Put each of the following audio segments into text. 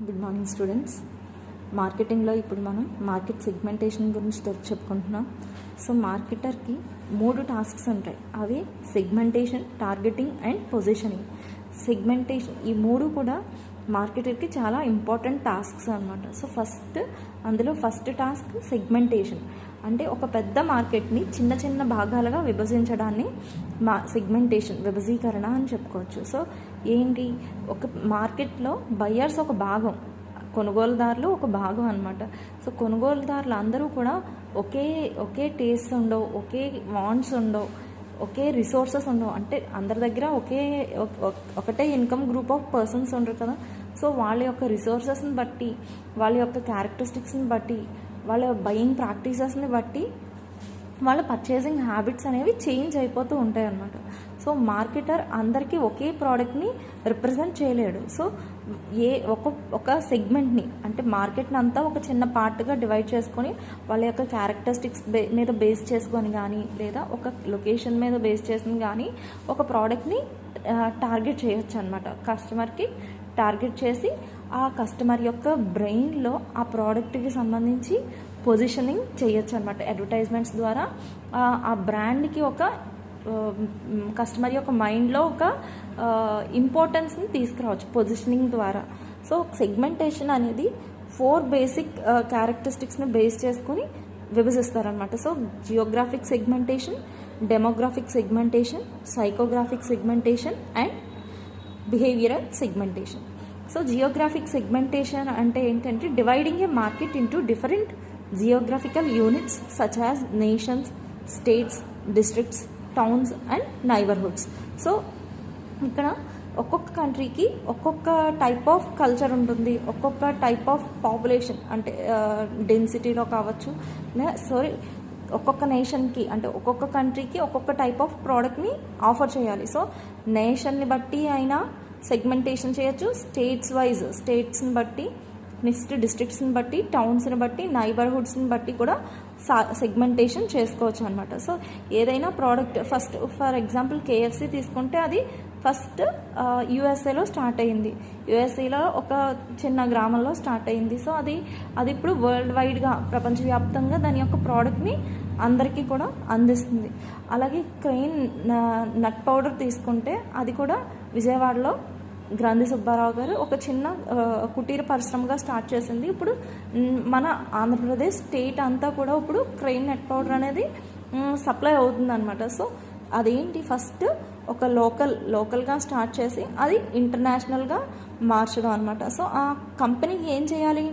Good morning students. మార్కెటింగ్లో ఇప్పుడు మనం market segmentation గురించి చెప్పుకుంటున్నాం. సో మార్కెటర్కి 3 టాస్క్స్ ఉంటాయి. అవి segmentation, targeting and positioning. Segmentation ఈ 3 కూడా మార్కెటర్కి చాలా ఇంపార్టెంట్ టాస్క్స్ అనమాట. So first task segmentation. అంటే ఒక పెద్ద మార్కెట్ని చిన్న చిన్న భాగాలుగా విభజించడాన్ని సెగ్మెంటేషన్, విభజీకరణ అని చెప్పుకోవచ్చు. సో ఏంటి, ఒక మార్కెట్లో బయ్యర్స్ ఒక భాగం, కొనుగోలుదారులు ఒక భాగం అనమాట. సో కొనుగోలుదారులు అందరూ కూడా ఒకే టేస్ట్ ఉండవు, ఒకే వాంట్స్ ఉండవు, ఒకే రిసోర్సెస్ ఉండవు. అంటే అందరి దగ్గర ఒకటే ఇన్కమ్ గ్రూప్ ఆఫ్ పర్సన్స్ ఉండరు కదా. సో వాళ్ళ యొక్క రిసోర్సెస్ని బట్టి, వాళ్ళ యొక్క క్యారెక్టరిస్టిక్స్ని బట్టి, వాళ్ళ బయింగ్ ప్రాక్టీసెస్ని బట్టి వాళ్ళ పర్చేసింగ్ హ్యాబిట్స్ అనేవి చేంజ్ అయిపోతూ ఉంటాయి అన్నమాట. సో మార్కెటర్ అందరికీ ఒకే ప్రోడక్ట్ని రిప్రజెంట్ చేయలేడు. సో ఒక సెగ్మెంట్ని, అంటే మార్కెట్ని అంతా ఒక చిన్న పార్ట్గా డివైడ్ చేసుకొని వాళ్ళ యొక్క క్యారెక్టరిస్టిక్స్ మీద బేస్ చేసుకొని కానీ, లేదా ఒక లొకేషన్ మీద బేస్ చేసుకుని కానీ ఒక ప్రోడక్ట్ని టార్గెట్ చేయొచ్చు అనమాట. కస్టమర్కి టార్గెట్ చేసి ఆ కస్టమర్ యొక్క బ్రెయిన్లో ఆ ప్రోడక్ట్కి సంబంధించి పొజిషనింగ్ చేయొచ్చు అనమాట. అడ్వర్టైజ్మెంట్స్ ద్వారా ఆ బ్రాండ్కి ఒక కస్టమర్ యొక్క మైండ్లో ఒక ఇంపార్టెన్స్ని తీసుకురావచ్చు పొజిషనింగ్ ద్వారా. సో సెగ్మెంటేషన్ అనేది 4 బేసిక్ క్యారెక్టరిస్టిక్స్ని బేస్ చేసుకుని విభజిస్తారనమాట. So geographic segmentation, demographic segmentation, psychographic segmentation and behavioural segmentation. So geographic segmentation అంటే ఏంటంటే dividing a market into different geographical units such as nations, states, districts, towns and neighbourhoods. So ఇక్కడ ఒక్కొక్క కంట్రీకి ఒక్కొక్క type of culture ఉంటుంది, ఒక్కొక్క type of population, అంటే డెన్సిటీలో కావచ్చు, ఒక్కొక్క నేషన్కి, అంటే ఒక్కొక్క కంట్రీకి ఒక్కొక్క టైప్ ఆఫ్ ప్రోడక్ట్ని ఆఫర్ చేయాలి. సో నేషన్ని బట్టి అయినా సెగ్మెంటేషన్ చేయొచ్చు, స్టేట్స్ని బట్టి, నెక్స్ట్ డిస్ట్రిక్ట్స్ని బట్టి, టౌన్స్ని బట్టి, నైబర్హుడ్స్ని బట్టి కూడా సెగ్మెంటేషన్ చేసుకోవచ్చు అనమాట. సో ఏదైనా ప్రోడక్ట్ ఫర్ ఎగ్జాంపుల్ KFC తీసుకుంటే అది ఫస్ట్ యూఎస్ఏలో స్టార్ట్ అయ్యింది. యూఎస్ఏలో ఒక చిన్న గ్రామంలో స్టార్ట్ అయ్యింది. సో అది ఇప్పుడు వరల్డ్ వైడ్గా, ప్రపంచవ్యాప్తంగా దాని యొక్క ప్రోడక్ట్ని అందరికీ కూడా అందిస్తుంది. అలాగే క్రెయిన్ నట్ పౌడర్ తీసుకుంటే అది కూడా విజయవాడలో గ్రంథి సుబ్బారావు గారు ఒక చిన్న కుటీర పరిశ్రమగా స్టార్ట్ చేసింది. ఇప్పుడు మన ఆంధ్రప్రదేశ్ స్టేట్ అంతా కూడా ఇప్పుడు క్రెయిన్ నట్ పౌడర్ అనేది సప్లై అవుతుంది అనమాట. సో అదేంటి, ఫస్ట్ ఒక లోకల్గా స్టార్ట్ చేసి అది ఇంటర్నేషనల్గా మార్చడం అనమాట. సో ఆ కంపెనీకి ఏం చేయాలి,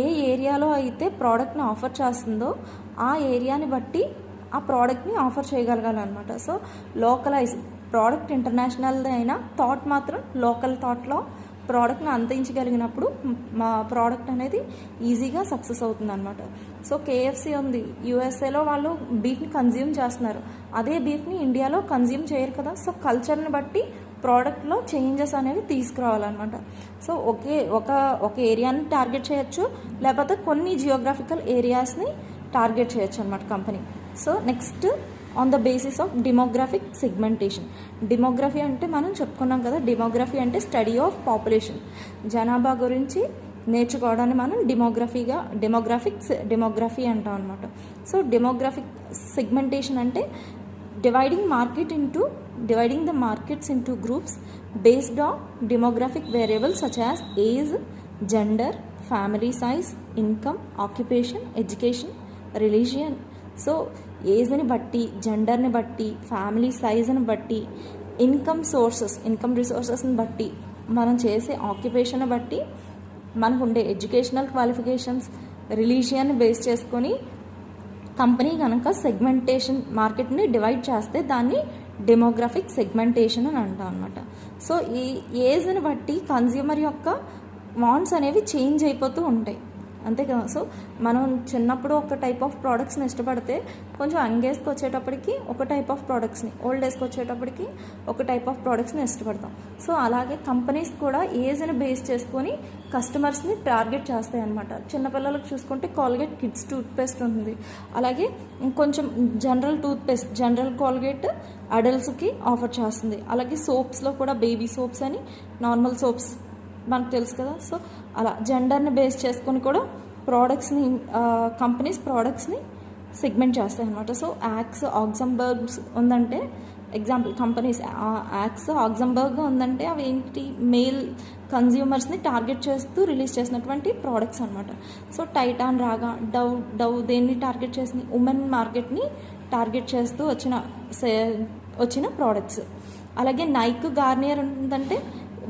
ఏ ఏరియాలో అయితే ప్రోడక్ట్ని ఆఫర్ చేస్తుందో ఆ ఏరియాని బట్టి ఆ ప్రోడక్ట్ని ఆఫర్ చేయగలగాలన్నమాట. సో లోకలైజ్ ప్రోడక్ట్ ఇంటర్నేషనల్ది అయినా థాట్ మాత్రం లోకల్ థాట్లో ప్రోడక్ట్ని అందించగలిగినప్పుడు మా ప్రోడక్ట్ అనేది ఈజీగా సక్సెస్ అవుతుంది అనమాట. సో KFC ఉంది, యూఎస్ఏలో వాళ్ళు బీఫ్ని కన్జ్యూమ్ చేస్తున్నారు, అదే బీఫ్ని ఇండియాలో కన్జ్యూమ్ చేయరు కదా. సో కల్చర్ని బట్టి ప్రోడక్ట్లో చేంజెస్ అనేవి తీసుకురావాలన్నమాట. సో ఒక ఏరియాని టార్గెట్ చేయొచ్చు, లేకపోతే కొన్ని జియోగ్రాఫికల్ ఏరియాస్ని టార్గెట్ చేయొచ్చు అనమాట company. So next on the basis of demographic segmentation. Demography అంటే మనం చెప్పుకున్నాం కదా, డెమోగ్రఫీ అంటే స్టడీ ఆఫ్ పాపులేషన్, జనాభా గురించి నేర్చుకోవడాన్ని మనం డెమోగ్రఫీ అంటాం అనమాట. సో డెమోగ్రాఫిక్ సెగ్మెంటేషన్ అంటే dividing the markets into groups based on demographic variables such as age, gender, family size, income, occupation, education, religion. So ఏజ్ని బట్టి, జెండర్ని బట్టి, ఫ్యామిలీ సైజ్ని బట్టి, ఇన్కమ్ రిసోర్సెస్ని బట్టి, మనం చేసే ఆక్యుపేషన్ బట్టి, మనకు ఉండే ఎడ్యుకేషనల్ క్వాలిఫికేషన్స్, రిలీజియన్ని బేస్ చేసుకొని కంపెనీ కనుక మార్కెట్ని డివైడ్ చేస్తే దాన్ని డెమోగ్రాఫిక్ సెగ్మెంటేషన్ అని అంటాం అనమాట. సో ఈ ఏజ్ని బట్టి కన్జ్యూమర్ యొక్క వాంట్స్ అనేవి చేంజ్ అయిపోతూ ఉంటాయి. అంతే కదా. సో మనం చిన్నప్పుడు ఒక టైప్ ఆఫ్ ప్రోడక్ట్స్ని ఇష్టపడితే కొంచెం యంగ్ ఏజ్కి వచ్చేటప్పటికి ఒక టైప్ ఆఫ్ ప్రోడక్ట్స్ని, ఓల్డ్ ఏజ్కి వచ్చేటప్పటికి ఒక టైప్ ఆఫ్ ప్రోడక్ట్స్ని ఇష్టపడతాం. సో అలాగే కంపెనీస్ కూడా ఏజ్ని బేస్ చేసుకొని కస్టమర్స్ని టార్గెట్ చేస్తాయి అన్నమాట. చిన్నపిల్లలకు చూసుకుంటే కాల్గేట్ కిడ్స్ టూత్పేస్ట్ ఉంటుంది, అలాగే కొంచెం జనరల్ కాల్గేట్ అడల్ట్స్కి ఆఫర్ చేస్తుంది. అలాగే సోప్స్లో కూడా బేబీ సోప్స్ అని, నార్మల్ సోప్స్ మనకు తెలుసు కదా. సో అలా జెండర్ని బేస్ చేసుకొని కూడా ప్రోడక్ట్స్ని కంపెనీస్ ప్రోడక్ట్స్ని సెగ్మెంట్ చేస్తాయి అన్నమాట. సో యాక్స్ ఆక్సంబర్గ్స్ ఉందంటే ఎగ్జాంపుల్, కంపెనీస్ యాక్స్ ఆక్సంబర్గ్ ఉందంటే అవి ఏంటి, మేల్ కన్జ్యూమర్స్ని టార్గెట్ చేస్తూ రిలీజ్ చేసినటువంటి ప్రోడక్ట్స్ అనమాట. సో టైటాన్, రాగా, డవ్ దేన్ని టార్గెట్ చేసింది, ఉమెన్ మార్కెట్ని టార్గెట్ చేస్తూ వచ్చిన ప్రోడక్ట్స్. అలాగే నైక్, గార్నియర్ ఉందంటే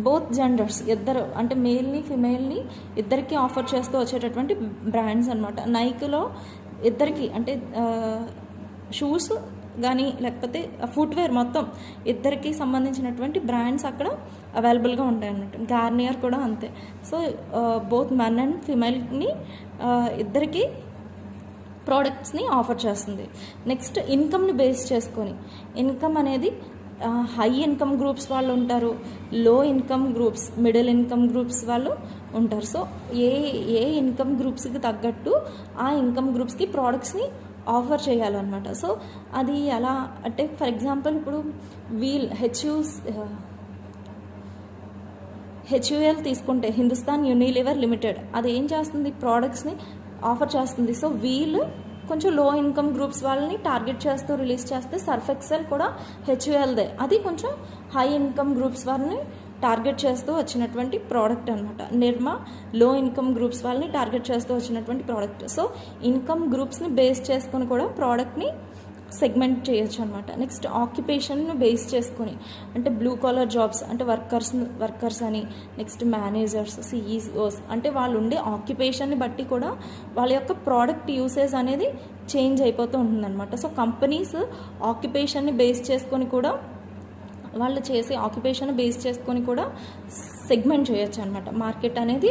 బోత్ జెండర్స్ ఇద్దరు, అంటే మేల్ని ఫిమేల్ని ఇద్దరికి ఆఫర్ చేస్తూ వచ్చేటటువంటి బ్రాండ్స్ అనమాట. నైక్లో ఇద్దరికి అంటే షూస్ కానీ లేకపోతే ఫుట్వేర్ మొత్తం ఇద్దరికి సంబంధించినటువంటి బ్రాండ్స్ అక్కడ అవైలబుల్గా ఉంటాయి అన్నమాట. గార్నియర్ కూడా అంతే. సో బోత్ మెన్ అండ్ ఫిమేల్ని ఇద్దరికి ప్రోడక్ట్స్ని ఆఫర్ చేస్తుంది. నెక్స్ట్ ఇన్కమ్ని బేస్ చేసుకొని, ఇన్కమ్ అనేది హై ఇన్కమ్ గ్రూప్స్ వాళ్ళు ఉంటారు, లో income groups, middle income groups వాళ్ళు ఉంటారు. సో ఏ ఇన్కమ్ గ్రూప్స్కి తగ్గట్టు ఆ ఇన్కమ్ గ్రూప్స్కి ప్రోడక్ట్స్ని ఆఫర్ చేయాలన్నమాట. సో అది ఎలా అంటే, ఫర్ ఎగ్జాంపుల్ ఇప్పుడు హెచ్యుఎల్ తీసుకుంటే, హిందుస్థాన్ యూనిలివర్ లిమిటెడ్, అది ఏం చేస్తుంది, ప్రోడక్ట్స్ని ఆఫర్ చేస్తుంది. సో వీళ్ళు కొంచెం లో ఇన్కమ్ గ్రూప్స్ వాళ్ళని టార్గెట్ చేస్తూ రిలీజ్ చేస్తే, సర్ఫ్ ఎక్సెల్ కూడా హెచ్యుఎల్దే, అది కొంచెం హై ఇన్కమ్ గ్రూప్స్ వాళ్ళని టార్గెట్ చేస్తూ వచ్చినటువంటి ప్రోడక్ట్ అనమాట. నిర్మా లో ఇన్కమ్ గ్రూప్స్ వాళ్ళని టార్గెట్ చేస్తూ వచ్చినటువంటి ప్రోడక్ట్. సో ఇన్కమ్ గ్రూప్స్ని బేస్ చేసుకొని కూడా ప్రోడక్ట్ని సెగ్మెంట్ చేయొచ్చు అనమాట. నెక్స్ట్ ఆక్యుపేషన్ను బేస్ చేసుకొని, అంటే బ్లూ కాలర్ జాబ్స్ అంటే వర్కర్స్ అని, నెక్స్ట్ మేనేజర్స్, సిఈఓస్, అంటే వాళ్ళు ఉండే ఆక్యుపేషన్ని బట్టి కూడా వాళ్ళ యొక్క ప్రోడక్ట్ యూసేజ్ అనేది చేంజ్ అయిపోతూ ఉంటుందన్నమాట. సో కంపెనీస్ ఆక్యుపేషన్ని బేస్ చేసుకొని కూడా, వాళ్ళు చేసే ఆక్యుపేషన్ బేస్ చేసుకొని కూడా సెగ్మెంట్ చేయొచ్చు అనమాట. మార్కెట్ అనేది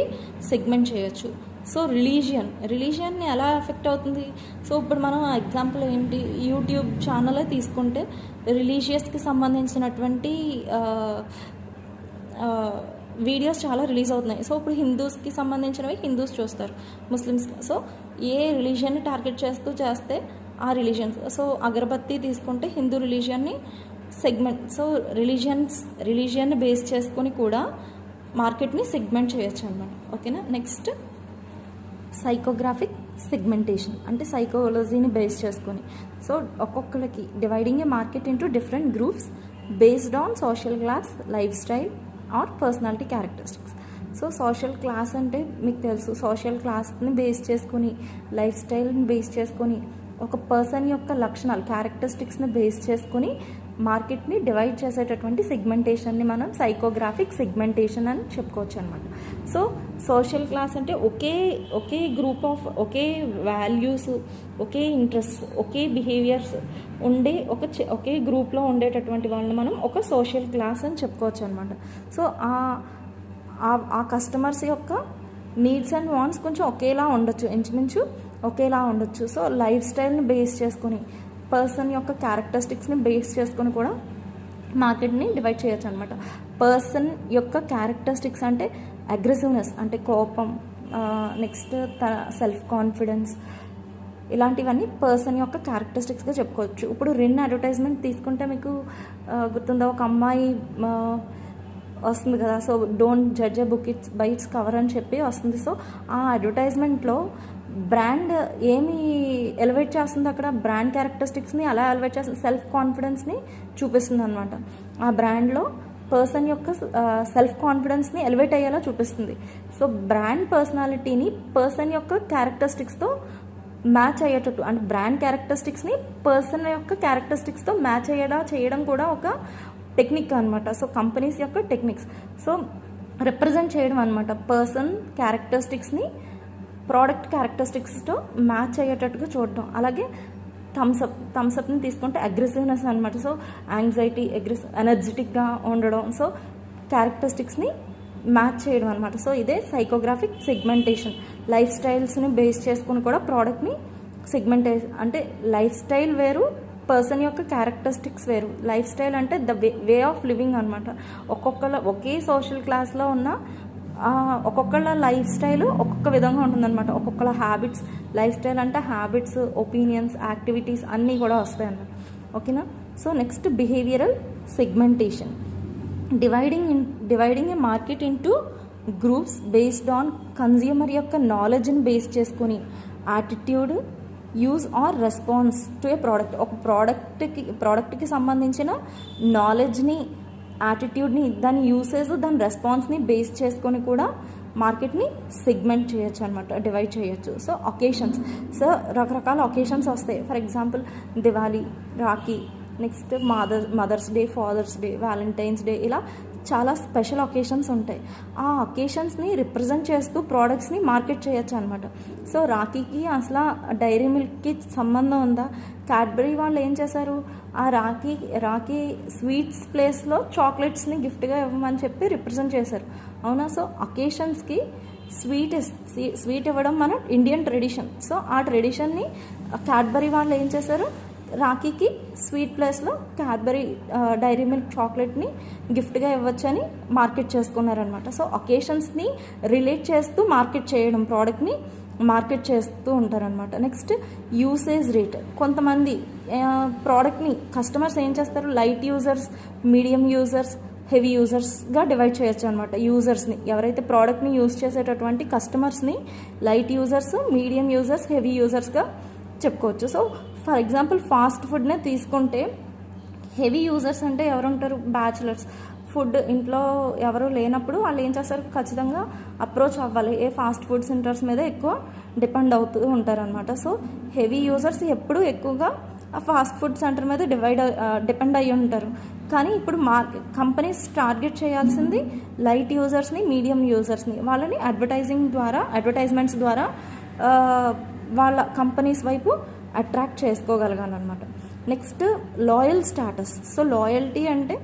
సెగ్మెంట్ చేయొచ్చు. సో రిలీజియన్ని ఎలా ఎఫెక్ట్ అవుతుంది? సో ఇప్పుడు మనం ఎగ్జాంపుల్ ఏంటి, యూట్యూబ్ ఛానలే తీసుకుంటే రిలీజియస్కి సంబంధించినటువంటి వీడియోస్ చాలా రిలీజ్ అవుతున్నాయి. సో ఇప్పుడు హిందూస్కి సంబంధించినవి హిందూస్ చూస్తారు, ముస్లిమ్స్. సో ఏ రిలీజియన్ని టార్గెట్ చేస్తే ఆ రిలీజియన్స్. సో అగరబత్తి తీసుకుంటే హిందూ రిలీజియన్ని సెగ్మెంట్. సో రిలీజియన్ని బేస్ చేసుకొని కూడా మార్కెట్ని సెగ్మెంట్ చేయొచ్చు అనమాట. ఓకేనా. నెక్స్ట్ సైకోగ్రాఫిక్ సెగ్మెంటేషన్, అంటే సైకాలజీని బేస్ చేసుకొని. సో ఒక్కొక్కరికి dividing a market into different groups based on social class, life style or personality characteristics. So social class అంటే మీకు తెలుసు, సోషల్ క్లాస్ని బేస్ చేసుకొని, లైఫ్ స్టైల్ని బేస్ చేసుకొని, ఒక పర్సన్ యొక్క లక్షణాలు, క్యారెక్టరిస్టిక్స్ని బేస్ చేసుకొని మార్కెట్ని డివైడ్ చేసేటటువంటి సెగ్మెంటేషన్ని మనం సైకోగ్రాఫిక్ సెగ్మెంటేషన్ అని చెప్పుకోవచ్చు అనమాట. సో సోషల్ క్లాస్ అంటే ఒకే గ్రూప్ ఆఫ్, ఒకే వాల్యూస్, ఒకే ఇంట్రెస్ట్, ఒకే బిహేవియర్స్ ఉండే ఒకే గ్రూప్లో ఉండేటటువంటి వాళ్ళని మనం ఒక సోషల్ క్లాస్ అని చెప్పుకోవచ్చు అనమాట. సో ఆ కస్టమర్స్ యొక్క నీడ్స్ అండ్ వాంట్స్ కొంచెం ఒకేలా ఉండొచ్చు, ఇంచుమించు ఒకేలా ఉండొచ్చు. సో లైఫ్ స్టైల్ని బేస్ చేసుకొని, పర్సన్ యొక్క క్యారెక్టరిస్టిక్స్ని బేస్ చేసుకొని కూడా మార్కెట్ని డివైడ్ చేయొచ్చు అనమాట. పర్సన్ యొక్క క్యారెక్టరిస్టిక్స్ అంటే అగ్రెసివ్నెస్, అంటే కోపం, నెక్స్ట్ సెల్ఫ్ కాన్ఫిడెన్స్, ఇలాంటివన్నీ పర్సన్ యొక్క క్యారెక్టరిస్టిక్స్గా చెప్పుకోవచ్చు. ఇప్పుడు రిన్ అడ్వర్టైజ్మెంట్ తీసుకుంటే మీకు గుర్తుందా, ఒక అమ్మాయి వస్తుంది కదా, so don't judge a book by its cover అని చెప్పి వస్తుంది. సో ఆ అడ్వర్టైజ్మెంట్లో బ్రాండ్ ఏమి ఎలివేట్ చేస్తుంది, అక్కడ బ్రాండ్ క్యారెక్టరిస్టిక్స్ని అలా ఎలివేట్ చేస్తుంది, సెల్ఫ్ కాన్ఫిడెన్స్ని చూపిస్తుంది అనమాట. ఆ బ్రాండ్లో పర్సన్ యొక్క సెల్ఫ్ కాన్ఫిడెన్స్ని ఎలివేట్ అయ్యేలా చూపిస్తుంది. సో బ్రాండ్ పర్సనాలిటీని పర్సన్ యొక్క క్యారెక్టరిస్టిక్స్తో మ్యాచ్ అయ్యేటట్టు, అంటే బ్రాండ్ క్యారెక్టరిస్టిక్స్ని పర్సన్ యొక్క క్యారెక్టరిస్టిక్స్తో మ్యాచ్ అయ్యేలా చేయడం కూడా ఒక టెక్నిక్ అనమాట. సో కంపెనీస్ యొక్క టెక్నిక్స్. సో రిప్రజెంట్ చేయడం అనమాట, పర్సన్ క్యారెక్టరిస్టిక్స్ని ప్రోడక్ట్ క్యారెక్టరిస్టిక్స్తో మ్యాచ్ అయ్యేటట్టుగా చూడటం. అలాగే థమ్స్అప్ని తీసుకుంటే అగ్రెసివ్నెస్ అనమాట. సో యాంగ్జైటీ, ఎనర్జెటిక్గా ఉండడం, సో క్యారెక్టరిస్టిక్స్ని మ్యాచ్ చేయడం అనమాట. సో ఇదే సైకోగ్రాఫిక్ సెగ్మెంటేషన్. లైఫ్ స్టైల్స్ని బేస్ చేసుకుని కూడా ప్రోడక్ట్ని సెగ్మెంటేషన్, అంటే లైఫ్ స్టైల్ వేరు, పర్సన్ యొక్క క్యారెక్టరిస్టిక్స్ వేరు. లైఫ్ స్టైల్ అంటే ద వే ఆఫ్ లివింగ్ అనమాట. ఒకే సోషల్ క్లాస్లో ఉన్న ఒక్కొక్కళ్ళ లైఫ్ స్టైల్ ఒక్కొక్క విధంగా ఉంటుందన్నమాట. ఒక్కొక్కళ్ళ హ్యాబిట్స్, లైఫ్ స్టైల్ అంటే హ్యాబిట్స్, ఒపీనియన్స్, యాక్టివిటీస్ అన్నీ కూడా వస్తాయి అన్నమాట. ఓకేనా. So next behavioural segmentation. Dividing a market into groups based on consumer యొక్క నాలెడ్జ్ని బేస్ చేసుకొని attitude, use or response to a product. ఒక ప్రోడక్ట్కి సంబంధించిన నాలెడ్జ్ని, యాటిట్యూడ్ని, దాని యూసేజ్, దాని రెస్పాన్స్ని బేస్ చేసుకొని కూడా మార్కెట్ని సెగ్మెంట్ చేయొచ్చు అనమాట, డివైడ్ చేయొచ్చు. సో ఒకేషన్స్, సో రకరకాల ఒకేషన్స్ వస్తాయి. For example Diwali, Rakhi, next Mother's Day, Father's Day, Valentine's Day, ఇలా చాలా స్పెషల్ ఒకేషన్స్ ఉంటాయి. ఆ ఒకేషన్స్ని రిప్రజెంట్ చేస్తూ ప్రోడక్ట్స్ని మార్కెట్ చేయొచ్చు అనమాట. సో రాఖీకి అసలు డైరీ మిల్క్కి సంబంధం ఉందా? క్యాడ్బరీ వాళ్ళు ఏం చేశారు, ఆ రాఖీ స్వీట్స్ ప్లేస్లో చాక్లెట్స్ని గిఫ్ట్గా ఇవ్వమని చెప్పి రిప్రజెంట్ చేశారు. అవునా. సో ఒకేషన్స్కి స్వీట్ ఇవ్వడం మన ఇండియన్ ట్రెడిషన్. సో ఆ ట్రెడిషన్ని క్యాడ్బరీ వాళ్ళు ఏం చేశారు, రాఖీకి స్వీట్ ప్లేస్లో క్యాడ్బరీ డైరీ మిల్క్ చాక్లెట్ని గిఫ్ట్గా ఇవ్వచ్చని మార్కెట్ చేసుకున్నారనమాట. సో ఒకేషన్స్ని రిలేట్ చేస్తూ మార్కెట్ చేయడం, ప్రోడక్ట్ని మార్కెట్ చేస్తూ ఉంటారనమాట. Next usage rate. కొంతమంది ప్రోడక్ట్ని కస్టమర్స్ ఏం చేస్తారు, light users, medium users, heavy యూజర్స్గా డివైడ్ చేయొచ్చు అనమాట. యూజర్స్ని, ఎవరైతే ప్రోడక్ట్ని యూజ్ చేసేటటువంటి కస్టమర్స్ని light users, medium users, heavy యూజర్స్గా చెప్పుకోవచ్చు. సో ఫర్ ఎగ్జాంపుల్ ఫాస్ట్ ఫుడ్నే తీసుకుంటే హెవీ యూజర్స్ అంటే ఎవరు ఉంటారు, బ్యాచులర్స్. ఫుడ్ ఇంట్లో ఎవరు లేనప్పుడు వాళ్ళు ఏం చేస్తారు, ఖచ్చితంగా అప్రోచ్ అవ్వాలి, ఏ ఫాస్ట్ ఫుడ్ సెంటర్స్ మీద ఎక్కువ డిపెండ్ అవుతూ ఉంటారనమాట. సో హెవీ యూజర్స్ ఎప్పుడూ ఎక్కువగా ఆ ఫాస్ట్ ఫుడ్ సెంటర్ మీద డిపెండ్ అయ్యి ఉంటారు. కానీ ఇప్పుడు కంపెనీస్ టార్గెట్ చేయాల్సింది లైట్ యూజర్స్ని, మీడియం యూజర్స్ని. వాళ్ళని అడ్వర్టైజ్మెంట్స్ ద్వారా వాళ్ళ కంపెనీస్ వైపు అట్రాక్ట్ చేసుకోగలగాలన్నమాట. Next loyal status. So loyalty అంటే